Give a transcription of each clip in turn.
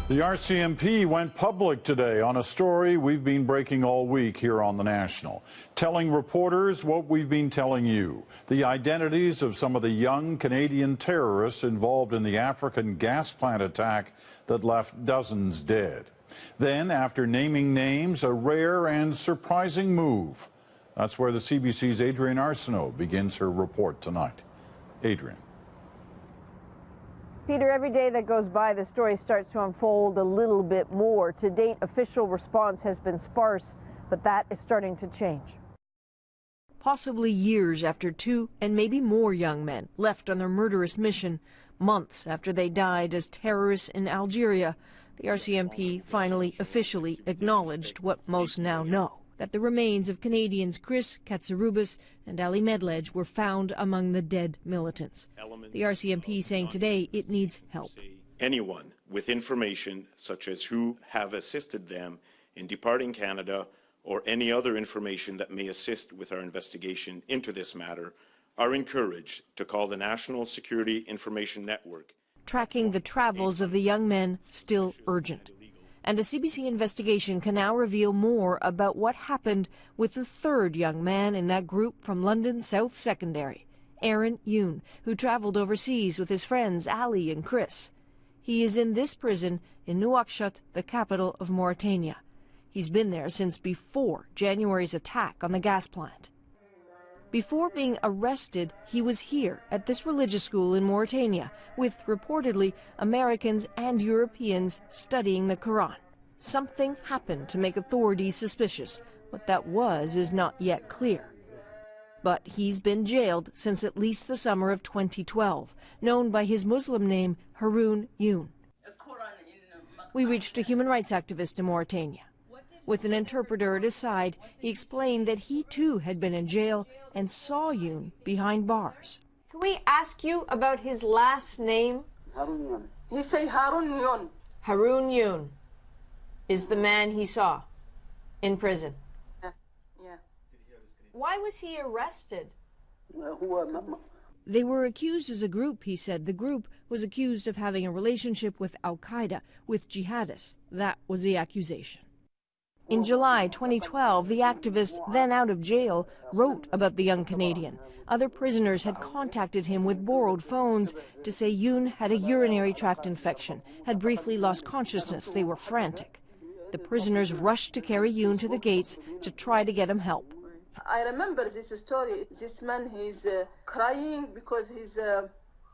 The RCMP went public today on a story we've been breaking all week here on The National, telling reporters what we've been telling you, the identities of some of the young Canadian terrorists involved in the African gas plant attack that left dozens dead. Then, after naming names, a rare and surprising move. That's where the CBC's Adrian Arsenault begins her report tonight. Adrian. Peter, every day that goes by, the story starts to unfold a little bit more. To date, official response has been sparse, but that is starting to change. Possibly years after two and maybe more young men left on their murderous mission, months after they died as terrorists in Algeria, the RCMP finally officially acknowledged what most now know, that the remains of Canadians Chris Katsarubis and Ali Medlej were found among the dead militants. The RCMP saying today it needs help. Anyone with information such as who have assisted them in departing Canada or any other information that may assist with our investigation into this matter are encouraged to call the National Security Information Network. Tracking the travels of the young men still urgent. And a CBC investigation can now reveal more about what happened with the third young man in that group from London South Secondary, Aaron Yoon, who traveled overseas with his friends Ali and Chris. He is in this prison in Nouakchott, the capital of Mauritania. He's been there since before January's attack on the gas plant. Before being arrested, he was here at this religious school in Mauritania with reportedly Americans and Europeans studying the Quran. Something happened to make authorities suspicious. What that was is not yet clear. But he's been jailed since at least the summer of 2012, known by his Muslim name Haroun Youn. We reached a human rights activist in Mauritania. With an interpreter at his side, he explained that he too had been in jail and saw Youn behind bars. Can we ask you about his last name? Haroun Youn. He say Haroun Youn. Haroun Youn is the man he saw in prison. Yeah. Why was he arrested? They were accused as a group, he said. The group was accused of having a relationship with Al-Qaeda, with jihadists. That was the accusation. In July 2012, the activist, then out of jail, wrote about the young Canadian. Other prisoners had contacted him with borrowed phones to say Youn had a urinary tract infection, had briefly lost consciousness. They were frantic. The prisoners rushed to carry Youn to the gates to try to get him help. I remember this story. This man, he's crying because he's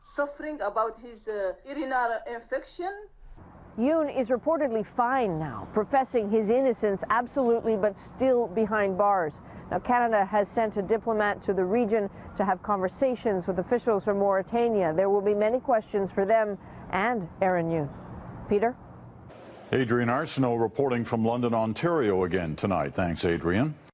suffering about his urinary infection. Youn is reportedly fine now, professing his innocence absolutely, but still behind bars. Now, Canada has sent a diplomat to the region to have conversations with officials from Mauritania. There will be many questions for them and Aaron Youn. Peter? Adrian Arsenault reporting from London, Ontario again tonight. Thanks, Adrian.